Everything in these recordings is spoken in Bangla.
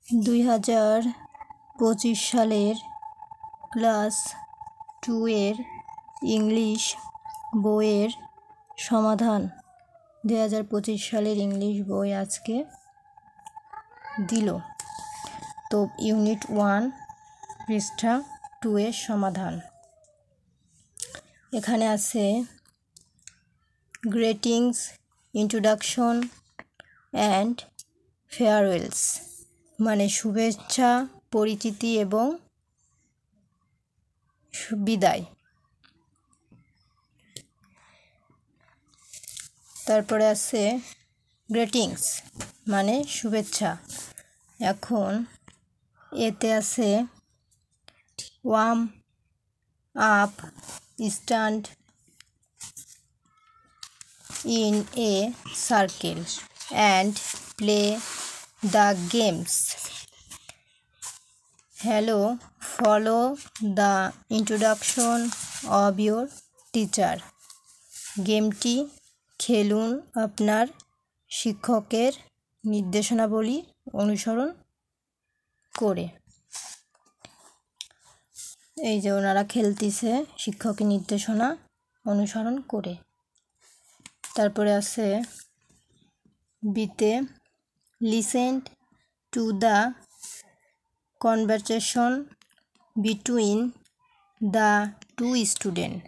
2025 সালের ক্লাস 2 এর ইংলিশ বইয়ের সমাধান। 2025 সালের ইংলিশ বই আজকে দিল। তো ইউনিট 1 পৃষ্ঠা 2 এর সমাধান। এখানে আছে গ্রিটিংস, ইন্ট্রোডাকশন অ্যান্ড ফেয়ারওয়েলস, মানে শুভেচ্ছা, পরিচিতি এবং বিদায়। তারপরে আছে গ্রিটিংস মানে শুভেচ্ছা। এখন এতে আছে warm up, stand in a circle and play the games. Hello, follow the introduction of your teacher. গেমটি খেলুন আপনার শিক্ষকের নির্দেশনাবলী অনুসরণ করে। এই যে ওনারা খেলতেছে শিক্ষকের নির্দেশনা অনুসরণ করে। তারপরে আছে বিতে listen to the conversation between the two student.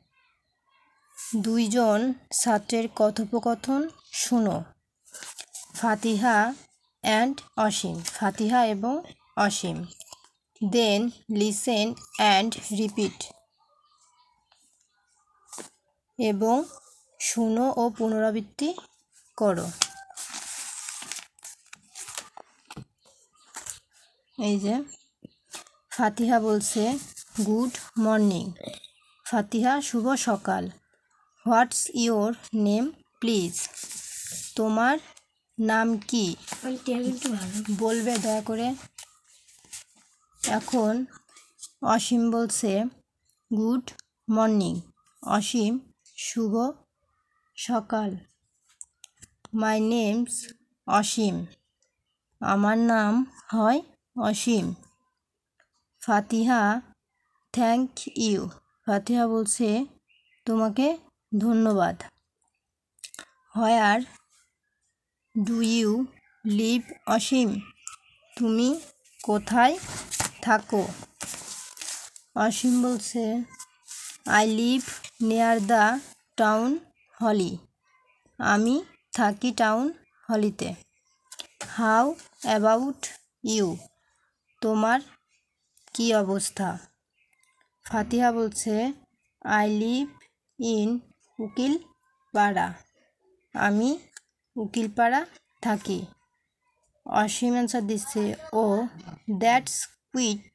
দুইজন ছাত্রের কথোপকথন শুনো। ফাতিহা অ্যান্ড অসীম, ফাতিহা এবং Asim. Then listen and repeat, এবং শুনো ও পুনরাবৃত্তি করো। এই যে ফাতিহা বলছে গুড মর্নিং। ফাতিহা শুভ সকাল। হোয়াটস ইয়োর নেম প্লিজ, তোমার নাম কি বলবে দয়া করে। এখন অসীম বলছে গুড মর্নিং। অসীম শুভ সকাল। মাই নেমস অসীম, আমার নাম হয় অসীম। ফাতিহা থ্যাংক ইউ, ফাতিহা বলছে তোমাকে ধন্যবাদ। Where do you live Asim, তুমি কোথায় থাকো। অসীম বলছে I live near the town hall, আমি থাকি টাউন হলিতে। হাউ অ্যাবাউট ইউ, তোমার কি অবস্থা। ফাতিহা বলছে আই লিভ ইন উকিলপাড়া, আমি উকিলপাড়া থাকি। অসীম অ্যান্সার দিচ্ছে ও দ্যাটস কুইট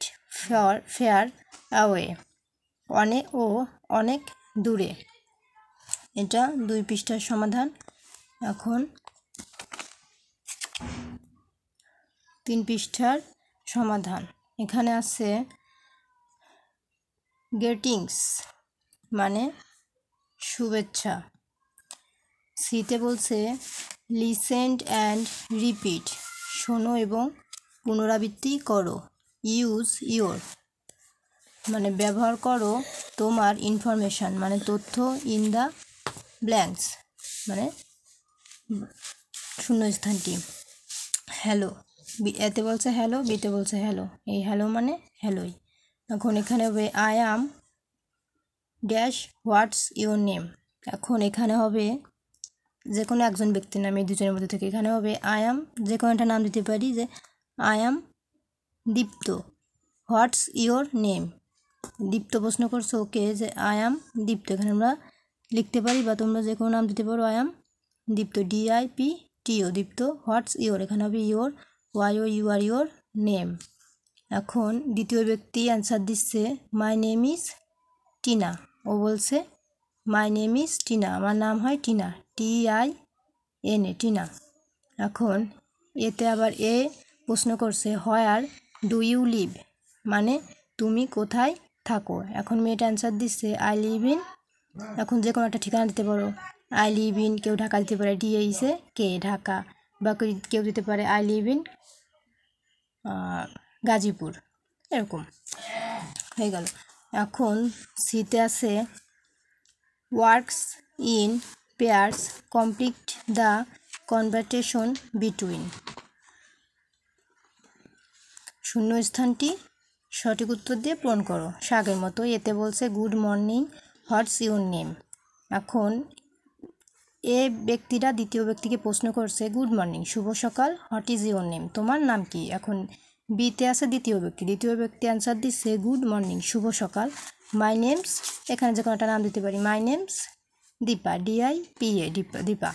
ফেয়ার অ্যাওয়ে, অনেক দূরে। এটা 2 পৃষ্ঠার সমাধান। এখন 3 পৃষ্ঠার সমাধান। এখানে আছে গ্রিটিংস মানে শুভেচ্ছা। সিতে বলছে লিসেন অ্যান্ড রিপিট, শোনো এবং পুনরাবৃত্তি করো। ইউজ ইয়োর মানে ব্যবহার করো তোমার। ইনফরমেশান মানে তথ্য। ইন দ্য ব্ল্যাঙ্কস মানে শূন্যস্থানটি। হ্যালো, এতে বলছে হ্যালো, বিতে বলছে হ্যালো। এই হ্যালো মানে হ্যালোই। এখন এখানে হবে I am dash what's your name. এখন এখানে হবে যে কোনো একজন ব্যক্তির নাম, এই দুজনের মধ্যে থেকে। এখানে হবে আই অ্যাম, যে কোনো একটা নাম দিতে পারি, যে I am Dipto. What's your name, Dipto প্রশ্ন করছো ওকে, যে আই অ্যাম দীপ্ত। এখানে আমরা লিখতে পারি বা তোমরা যে কোনো নাম দিতে পারো। I am Dipto, DIPTO Dipto. What's your, এখানে হবে your, YO U R your name. এখন দ্বিতীয় ব্যক্তি অ্যান্সার দিচ্ছে মাই নেম ইজ টিনা। ও বলছে মাই নেম ইজ টিনা, আমার নাম হয় টিনা, TINA টিনা। এখন এতে আবার এ প্রশ্ন করছে হোয়ার ডু ইউ লিভ, মানে তুমি কোথায় থাকো। এখন মেয়েটা অ্যান্সার দিচ্ছে আই লিভ ইন, এখন যে কোনো একটা ঠিকানা দিতে পারো। আই লিভ ইন, কেউ ঢাকা দিতে পারে, DAC ঢাকা, বা কেউ দিতে পারে আই লিভ ইন গাজীপুর, এরকম হয়ে গেল। এখন সিতে আছে works in pairs, complete the conversation between. শূন্যস্থানটি সঠিক উত্তর দিয়ে পূরণ করো। শাকের মতো এতে বলছে good morning, what's your name. এখন এ ব্যক্তিরা দ্বিতীয় ব্যক্তিকে প্রশ্ন করছে গুড মর্নিং, শুভ সকাল, হোয়াট ইজ ইউর নেম, তোমার নাম কি। এখন বিতে আছে দ্বিতীয় ব্যক্তি অ্যান্সার দিচ্ছে গুড মর্নিং, শুভ সকাল, মাই নেমস, এখানে যে কোনো একটা নাম দিতে পারি, my name's Dipa, DIPA, Dipa.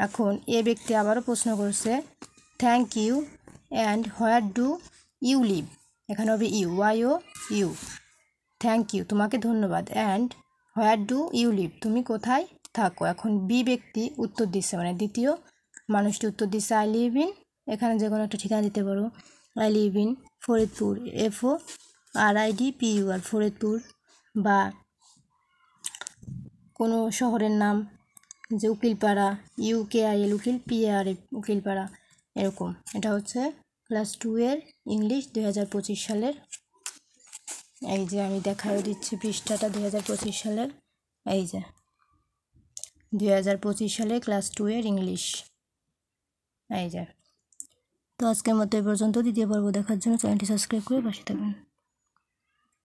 এখন এ ব্যক্তি আবারও প্রশ্ন করছে thank you and where do you live, এখানে হবে YOU, থ্যাংক ইউ তোমাকে ধন্যবাদ, and where do you live তুমি কোথায় থাকো। এখন বি ব্যক্তি উত্তর দিচ্ছে, মানে দ্বিতীয় মানুষটি উত্তর দিচ্ছে আই লিভ ইন, এখানে যে কোনো একটা ঠিকানা দিতে পারো, I live in Faridpur, FORIDPUR, Faridpur, বা কোনো শহরের নাম, যে উকিলপাড়া, UKIL, উকিল, PARA, উকিলপাড়া, এরকম। এটা হচ্ছে ক্লাস 2 এর ইংলিশ 2025 সালের। এই যে আমি দেখাও দিচ্ছি পৃষ্ঠাটা 2025 সালের, এই যে 2025 সালে ক্লাস 2 এর ইংলিশ, এই যে। তো আজকের মতো এই পর্যন্ত। দ্বিতীয় পর্ব দেখার জন্য চ্যানেলটি সাবস্ক্রাইব করে পাশে থাকবেন।